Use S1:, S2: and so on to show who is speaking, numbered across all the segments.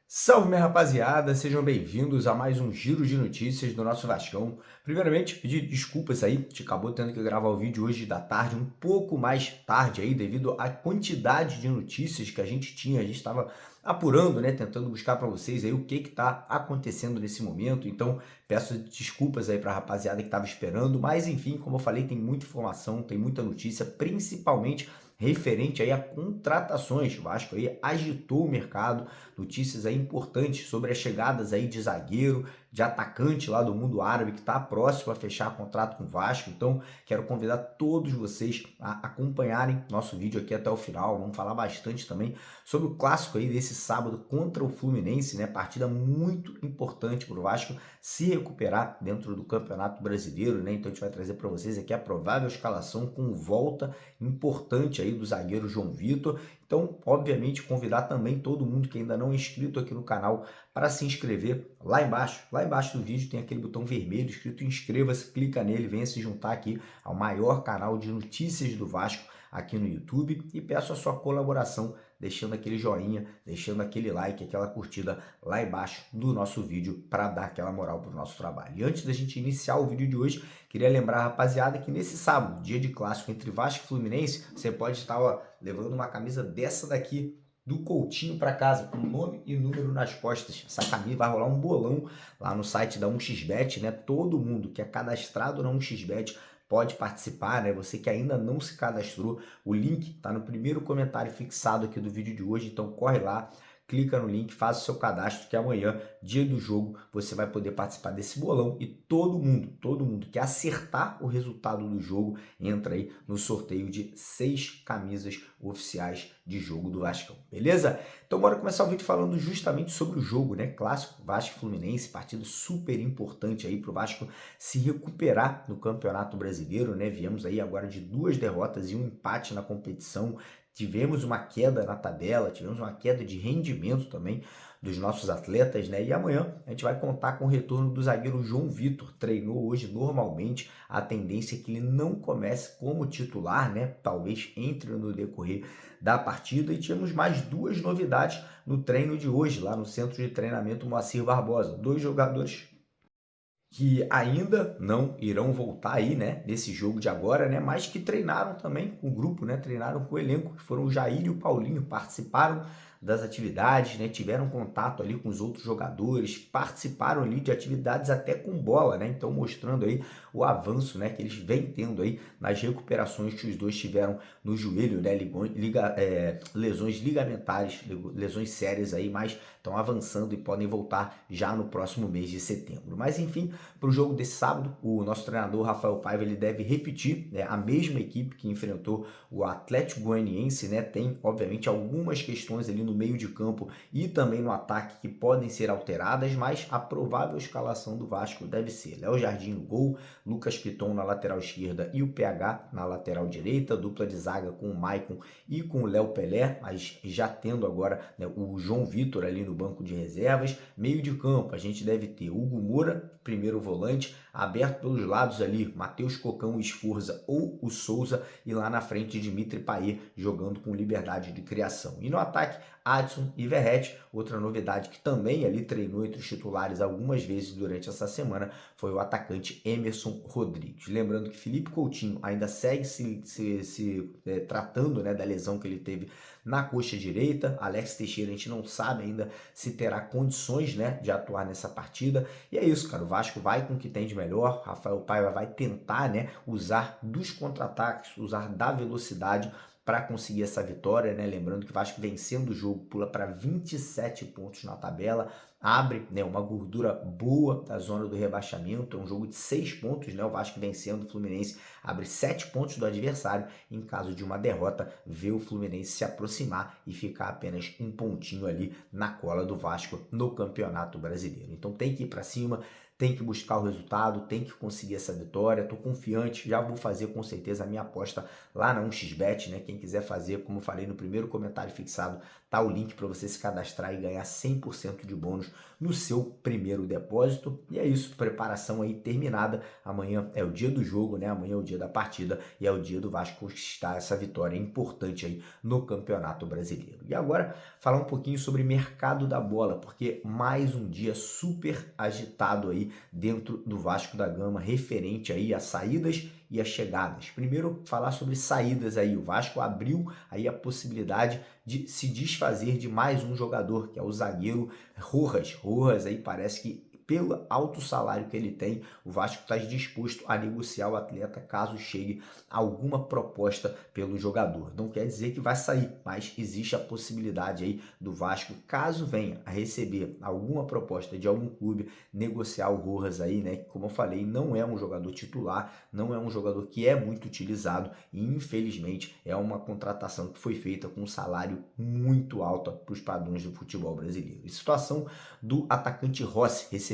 S1: Salve, minha rapaziada, sejam bem-vindos a mais um giro de notícias do nosso Vascão. Primeiramente, pedir desculpas aí, a gente acabou tendo que gravar o vídeo hoje da tarde, um pouco mais tarde aí, devido à quantidade de notícias que a gente tinha. A gente estava apurando, né, tentando buscar para vocês aí o que está acontecendo nesse momento. Então, peço desculpas aí para a rapaziada que estava esperando, mas enfim, como eu falei, tem muita informação, tem muita notícia, principalmente referente aí a contratações. O Vasco aí agitou o mercado, notícias aí importantes sobre as chegadas aí de zagueiro, de atacante lá do mundo árabe que está próximo a fechar contrato com o Vasco. Então, quero convidar todos vocês a acompanharem nosso vídeo aqui até o final. Vamos falar bastante também sobre o clássico aí desse sábado contra o Fluminense, né? Partida muito importante para o Vasco se recuperar dentro do Campeonato Brasileiro, né? Então a gente vai trazer para vocês aqui a provável escalação com volta importante aí do zagueiro João Vitor. Então, obviamente, convidar também todo mundo que ainda não é inscrito aqui no canal para se inscrever lá embaixo. Lá embaixo do vídeo tem aquele botão vermelho escrito inscreva-se, clica nele, venha se juntar aqui ao maior canal de notícias do Vasco aqui no YouTube e peço a sua colaboração deixando aquele joinha, deixando aquele like, aquela curtida lá embaixo do nosso vídeo para dar aquela moral para o nosso trabalho. E antes da gente iniciar o vídeo de hoje, queria lembrar, rapaziada, que nesse sábado, dia de clássico entre Vasco e Fluminense, você pode estar levando uma camisa dessa daqui, do Coutinho para casa, com nome e número nas costas. Essa camisa vai rolar um bolão lá no site da 1xBet, né? Todo mundo que é cadastrado na 1xBet pode participar, né? Você que ainda não se cadastrou, o link está no primeiro comentário fixado aqui do vídeo de hoje, então corre lá, clica no link, faça o seu cadastro que amanhã, dia do jogo, você vai poder participar desse bolão e todo mundo que acertar o resultado do jogo entra aí no sorteio de 6 camisas oficiais de jogo do Vascão, beleza? Então bora começar o vídeo falando justamente sobre o jogo, né? Clássico Vasco Fluminense, partida super importante aí para o Vasco se recuperar no Campeonato Brasileiro, né? Viemos aí agora de 2 derrotas e um empate na competição. Tivemos uma queda na tabela, tivemos uma queda de rendimento também dos nossos atletas, né? E amanhã a gente vai contar com o retorno do zagueiro João Vitor. Treinou hoje normalmente, a tendência é que ele não comece como titular, né? Talvez entre no decorrer da partida. E tínhamos mais 2 novidades no treino de hoje, lá no Centro de Treinamento Moacir Barbosa. 2 jogadores que ainda não irão voltar aí, né, nesse jogo de agora, né, mas que treinaram também com o grupo, né, treinaram com o elenco, que foram o Jair e o Paulinho, participaram das atividades, né, tiveram contato ali com os outros jogadores, participaram ali de atividades até com bola, né, então mostrando aí o avanço, né, que eles vêm tendo aí nas recuperações que os dois tiveram no joelho, né, lesões ligamentares, lesões sérias aí, mas estão avançando e podem voltar já no próximo mês de setembro. Mas enfim, para o jogo desse sábado, o nosso treinador Rafael Paiva ele deve repetir, né, a mesma equipe que enfrentou o Atlético Goianiense, né, tem obviamente algumas questões ali no meio de campo e também no ataque que podem ser alteradas, mas a provável escalação do Vasco deve ser Léo Jardim no gol, Lucas Piton na lateral esquerda e o PH na lateral direita, dupla de zaga com o Maicon e com o Léo Pelé, mas já tendo agora, né, o João Vitor ali no banco de reservas. Meio de campo, a gente deve ter Hugo Moura, primeiro volante, aberto pelos lados ali, Matheus Cocão, Esforza ou o Souza, e lá na frente Dimitri Payet jogando com liberdade de criação. E no ataque, Adson e Verratti. Outra novidade que também ali treinou entre os titulares algumas vezes durante essa semana foi o atacante Emerson Rodrigues. Lembrando que Felipe Coutinho ainda segue se tratando, né, da lesão que ele teve na coxa direita. Alex Teixeira a gente não sabe ainda se terá condições, né, de atuar nessa partida. E é isso, cara, o Vasco vai com o que tem de melhor, Rafael Paiva vai tentar, né, usar dos contra-ataques, usar da velocidade para conseguir essa vitória, né? Lembrando que o Vasco vencendo o jogo pula para 27 pontos na tabela, abre, né, uma gordura boa da zona do rebaixamento, é um jogo de 6 pontos, né? O Vasco vencendo o Fluminense abre 7 pontos do adversário, em caso de uma derrota, vê o Fluminense se aproximar e ficar apenas um pontinho ali na cola do Vasco no Campeonato Brasileiro. Então tem que ir para cima, tem que buscar o resultado, tem que conseguir essa vitória. Estou confiante, já vou fazer com certeza a minha aposta lá na 1xBet, né? Quem quiser fazer, como eu falei no primeiro comentário fixado, tá o link para você se cadastrar e ganhar 100% de bônus no seu primeiro depósito. E é isso, preparação aí terminada. Amanhã é o dia do jogo, né? Amanhã é o dia da partida e é o dia do Vasco conquistar essa vitória importante aí no Campeonato Brasileiro. E agora, falar um pouquinho sobre mercado da bola, porque mais um dia super agitado aí dentro do Vasco da Gama, referente aí a saídas e as chegadas. Primeiro, falar sobre saídas aí. O Vasco abriu aí a possibilidade de se desfazer de mais um jogador, que é o zagueiro Rojas. Rojas aí parece que pelo alto salário que ele tem, o Vasco está disposto a negociar o atleta caso chegue alguma proposta pelo jogador. Não quer dizer que vai sair, mas existe a possibilidade aí do Vasco, caso venha a receber alguma proposta de algum clube, negociar o Rojas aí, né? Que, como eu falei, não é um jogador titular, não é um jogador que é muito utilizado e infelizmente é uma contratação que foi feita com um salário muito alto para os padrões do futebol brasileiro. E situação do atacante Rossi, recebeu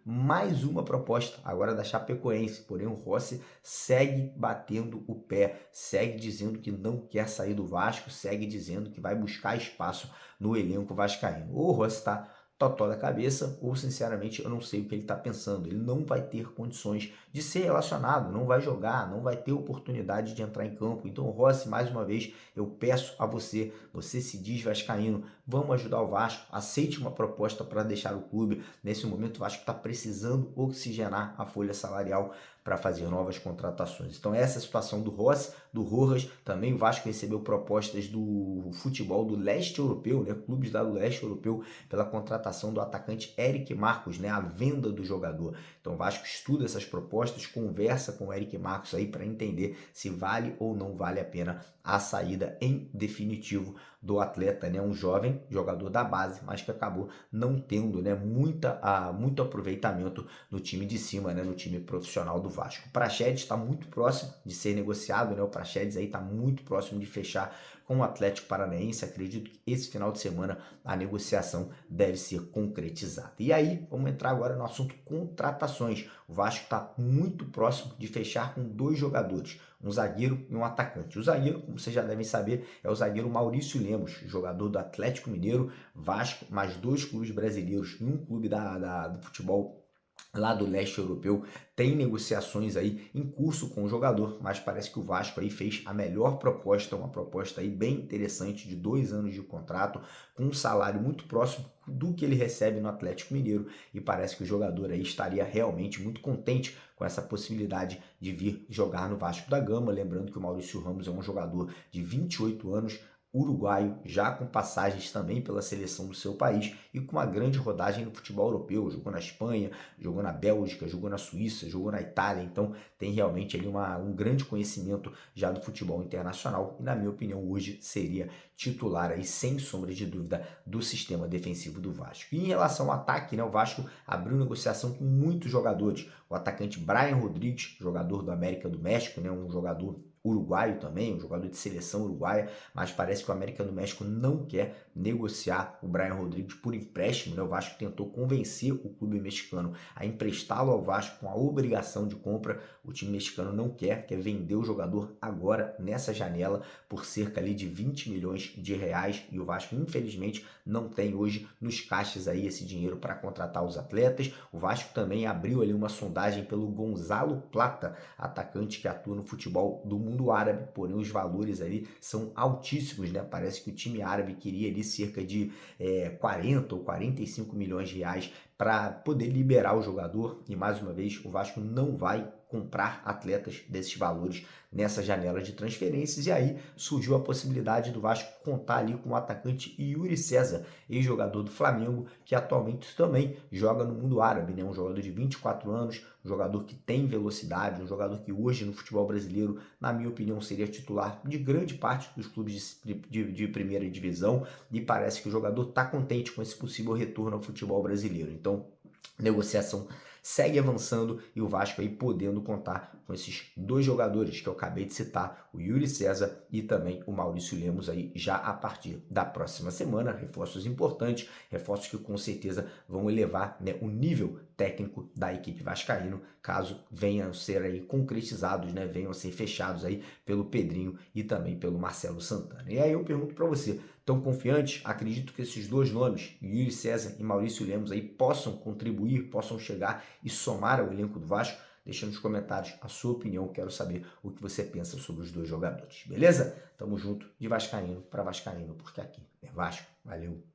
S1: mais uma proposta agora da Chapecoense, porém o Rossi segue batendo o pé, segue dizendo que não quer sair do Vasco, segue dizendo que vai buscar espaço no elenco vascaíno. O Rossi está totó da cabeça, ou sinceramente eu não sei o que ele está pensando. Ele não vai ter condições de ser relacionado, não vai jogar, não vai ter oportunidade de entrar em campo. Então, Rossi, mais uma vez, eu peço a você, você se diz vascaíno, vamos ajudar o Vasco, aceite uma proposta para deixar o clube. Nesse momento, o Vasco está precisando oxigenar a folha salarial para fazer novas contratações. Então, essa é a situação do Rossi, do Rojas. Também o Vasco recebeu propostas do futebol do leste europeu, né? Clubes lá do leste europeu, pela contratação do atacante Eric Marcos, né? A venda do jogador. Então, o Vasco estuda essas propostas, conversa com o Eric Marcos aí para entender se vale ou não vale a pena a saída em definitivo do atleta, né? Um jovem jogador da base, mas que acabou não tendo, né, muito aproveitamento no time de cima, né, no time profissional do Vasco. O Praxedes está muito próximo de ser negociado, né? O Praxedes aí está muito próximo de fechar com o Atlético Paranaense. Acredito que esse final de semana a negociação deve ser concretizada. E aí, vamos entrar agora no assunto contratações. O Vasco está muito próximo de fechar com 2 jogadores, um zagueiro e um atacante. O zagueiro, como vocês já devem saber, é o zagueiro Maurício Lemos, jogador do Atlético Mineiro, Vasco, mais 2 clubes brasileiros e um clube do futebol lá do leste europeu. Tem negociações aí em curso com o jogador, mas parece que o Vasco aí fez a melhor proposta, uma proposta aí bem interessante de 2 anos de contrato, com um salário muito próximo do que ele recebe no Atlético Mineiro, e parece que o jogador aí estaria realmente muito contente com essa possibilidade de vir jogar no Vasco da Gama. Lembrando que o Maurício Ramos é um jogador de 28 anos, uruguaio, já com passagens também pela seleção do seu país e com uma grande rodagem no futebol europeu. Jogou na Espanha, jogou na Bélgica, jogou na Suíça, jogou na Itália. Então tem realmente ali um grande conhecimento já do futebol internacional e, na minha opinião, hoje seria titular aí, sem sombra de dúvida, do sistema defensivo do Vasco. E em relação ao ataque, né, o Vasco abriu negociação com muitos jogadores. O atacante Brian Rodrigues, jogador do América do México, né, um jogador uruguaio também, um jogador de seleção uruguaia, mas parece que o América do México não quer negociar o Brian Rodrigues por empréstimo, né? O Vasco tentou convencer o clube mexicano a emprestá-lo ao Vasco com a obrigação de compra. O time mexicano não quer vender o jogador agora, nessa janela, por cerca ali de 20 milhões de reais, e o Vasco, infelizmente, não tem hoje nos caixas aí esse dinheiro para contratar os atletas. O Vasco também abriu ali uma sondagem pelo Gonzalo Plata, atacante que atua no futebol do mundo árabe, porém os valores ali são altíssimos, né? Parece que o time árabe queria ali cerca de 40 ou 45 milhões de reais para poder liberar o jogador, e mais uma vez o Vasco não vai comprar atletas desses valores nessa janela de transferências. E aí surgiu a possibilidade do Vasco contar ali com o atacante Yuri César, ex-jogador do Flamengo, que atualmente também joga no mundo árabe, né? Um jogador de 24 anos, um jogador que tem velocidade, um jogador que hoje no futebol brasileiro, na minha opinião, seria titular de grande parte dos clubes de primeira divisão, e parece que o jogador está contente com esse possível retorno ao futebol brasileiro. Então, negociação segue avançando e o Vasco aí podendo contar com esses 2 jogadores que eu acabei de citar, o Yuri César e também o Maurício Lemos aí já a partir da próxima semana. Reforços importantes, reforços que com certeza vão elevar, né, o nível técnico da equipe vascaíno, caso venham a ser aí concretizados, né, venham a ser fechados aí pelo Pedrinho e também pelo Marcelo Santana. E aí eu pergunto para você, tão confiante? Acredito que esses dois nomes, Yuri César e Maurício Lemos, aí possam contribuir, possam chegar e somar ao elenco do Vasco? Deixa nos comentários a sua opinião, quero saber o que você pensa sobre os dois jogadores, beleza? Tamo junto, de vascaíno para vascaíno, porque aqui é Vasco. Valeu!